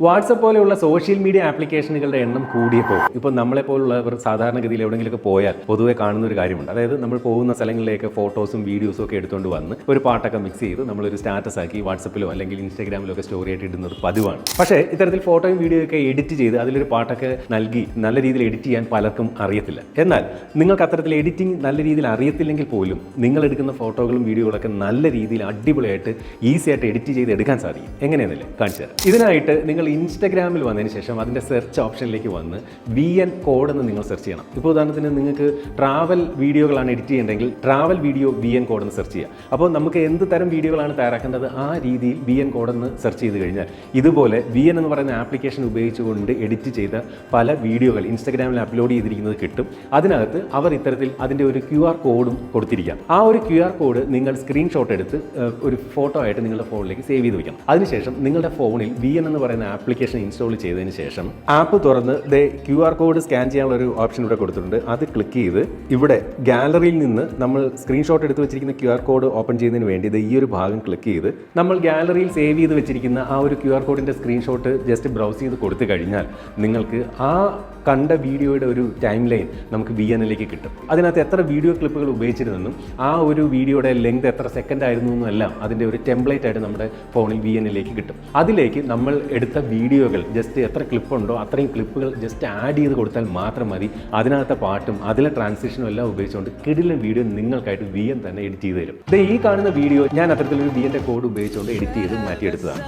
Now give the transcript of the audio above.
WhatsApp പോലെയുള്ള social media ആപ്ലിക്കേഷനുകളുടെ എണ്ണം കൂടിയപ്പോൾ ഇപ്പോൾ നമ്മളെപ്പോലുള്ളവർ സാധാരണഗതിയിൽ എവിടെയെങ്കിലുമൊക്കെ പോയാൽ പൊതുവെ കാണുന്ന ഒരു കാര്യമുണ്ട്. അതായത് നമ്മൾ പോകുന്ന സ്ഥലങ്ങളിലേക്ക് ഫോട്ടോസും വീഡിയോസും ഒക്കെ എടുത്തുകൊണ്ട് വന്ന് ഒരു പാട്ടൊക്കെ മിക്സ് ചെയ്ത് നമ്മളൊരു സ്റ്റാറ്റസ് ആക്കി വാട്സപ്പിലോ അല്ലെങ്കിൽ ഇൻസ്റ്റാഗ്രാമിലോ ഒക്കെ സ്റ്റോറി ആയിട്ട് ഇടുന്നത് പതിവാണ്. പക്ഷേ ഇത്തരത്തിൽ ഫോട്ടോയും വീഡിയോ ഒക്കെ എഡിറ്റ് ചെയ്ത് അതിലൊരു പാട്ടൊക്കെ നൽകി നല്ല രീതിയിൽ എഡിറ്റ് ചെയ്യാൻ പലർക്കും അറിയത്തില്ല. എന്നാൽ നിങ്ങൾക്ക് അത്തരത്തിൽ എഡിറ്റിംഗ് നല്ല രീതിയിൽ അറിയത്തില്ലെങ്കിൽ പോലും നിങ്ങൾ എടുക്കുന്ന ഫോട്ടോകളും വീഡിയോകളൊക്കെ നല്ല രീതിയിൽ അടിപൊളിയായിട്ട് ഈസി ആയിട്ട് എഡിറ്റ് ചെയ്ത് എടുക്കാൻ സാധിക്കും. എങ്ങനെയാണെന്നല്ലേ കാണിച്ചു തരാം. ഇതിനായിട്ട് നിങ്ങൾ ഇൻസ്റ്റാഗ്രാമിൽ വന്നതിന് ശേഷം അതിൻ്റെ സെർച്ച് ഓപ്ഷനിലേക്ക് വന്ന് VN കോഡ് എന്ന് നിങ്ങൾ സെർച്ച് ചെയ്യണം. ഇപ്പോൾ ഉദാഹരണത്തിന് നിങ്ങൾക്ക് ട്രാവൽ വീഡിയോകളാണ് എഡിറ്റ് ചെയ്യേണ്ടതെങ്കിൽ ട്രാവൽ വീഡിയോ VN കോഡ് എന്ന് സെർച്ച് ചെയ്യുക. അപ്പോൾ നമുക്ക് എന്ത് തരം വീഡിയോകളാണ് തയ്യാറാക്കേണ്ടത് ആ രീതിയിൽ VN കോഡ് എന്ന് സെർച്ച് ചെയ്ത് കഴിഞ്ഞാൽ ഇതുപോലെ VN എന്ന് പറയുന്ന ആപ്ലിക്കേഷൻ ഉപയോഗിച്ചുകൊണ്ട് എഡിറ്റ് ചെയ്ത പല വീഡിയോകൾ ഇൻസ്റ്റാഗ്രാമിൽ അപ്ലോഡ് ചെയ്തിരിക്കുന്നത് കിട്ടും. അതിനകത്ത് അവർ ഇത്തരത്തിൽ അതിൻ്റെ ഒരു QR കോഡും കൊടുത്തിരിക്കാം. ആ ഒരു QR കോഡ് നിങ്ങൾ സ്ക്രീൻഷോട്ട് എടുത്ത് ഒരു ഫോട്ടോ ആയിട്ട് നിങ്ങളുടെ ഫോണിലേക്ക് സേവ് ചെയ്ത് വയ്ക്കണം. അതിനുശേഷം നിങ്ങളുടെ ഫോണിൽ VN എന്ന് പറയുന്ന ആപ്ലിക്കേഷൻ ഇൻസ്റ്റാൾ ചെയ്തതിന് ശേഷം ആപ്പ് തുറന്ന് QR കോഡ് സ്കാൻ ചെയ്യാനുള്ള ഒരു ഓപ്ഷൻ ഇവിടെ കൊടുത്തിട്ടുണ്ട്. അത് ക്ലിക്ക് ചെയ്ത് ഇവിടെ ഗാലറിയിൽ നിന്ന് നമ്മൾ സ്ക്രീൻഷോട്ട് എടുത്ത് വെച്ചിരിക്കുന്ന QR കോഡ് ഓപ്പൺ ചെയ്യുന്നതിന് വേണ്ടി ഈ ഒരു ഭാഗം ക്ലിക്ക് ചെയ്ത് നമ്മൾ ഗാലറിയിൽ സേവ് ചെയ്ത് വെച്ചിരിക്കുന്ന ആ ഒരു QR കോഡിൻ്റെ സ്ക്രീൻഷോട്ട് ജസ്റ്റ് ബ്രൗസ് ചെയ്ത് കൊടുത്തു കഴിഞ്ഞാൽ നിങ്ങൾക്ക് ആ കണ്ട വീഡിയോയുടെ ഒരു ടൈം ലൈൻ നമുക്ക് VNലേക്ക് കിട്ടും. അതിനകത്ത് എത്ര വീഡിയോ ക്ലിപ്പുകൾ ഉപയോഗിച്ചിരുന്നെന്നും ആ ഒരു വീഡിയോയുടെ ലെങ്ത് എത്ര സെക്കൻഡ് ആയിരുന്നു എന്നും എല്ലാം അതിൻ്റെ ഒരു ടെംപ്ലേറ്റ് ആയിട്ട് നമ്മുടെ ഫോണിൽ VNലേക്ക് കിട്ടും. അതിലേക്ക് നമ്മൾ എടുത്ത വീഡിയോകൾ ജസ്റ്റ് എത്ര ക്ലിപ്പുണ്ടോ അത്രയും ക്ലിപ്പുകൾ ജസ്റ്റ് ആഡ് ചെയ്ത് കൊടുത്താൽ മാത്രം മതി. അതിനകത്തെ പാട്ടും അതിലെ ട്രാൻസിഷനും എല്ലാം ഉപയോഗിച്ചുകൊണ്ട് കിടിലൻ വീഡിയോ നിങ്ങൾക്കായിട്ട് VN തന്നെ എഡിറ്റ് ചെയ്ത് തരും. ഈ കാണുന്ന വീഡിയോ ഞാൻ അത്തരത്തിലൊരു VNൻ്റെ കോഡ് ഉപയോഗിച്ചുകൊണ്ട് എഡിറ്റ് ചെയ്ത് മാറ്റിയെടുത്തതാണ്.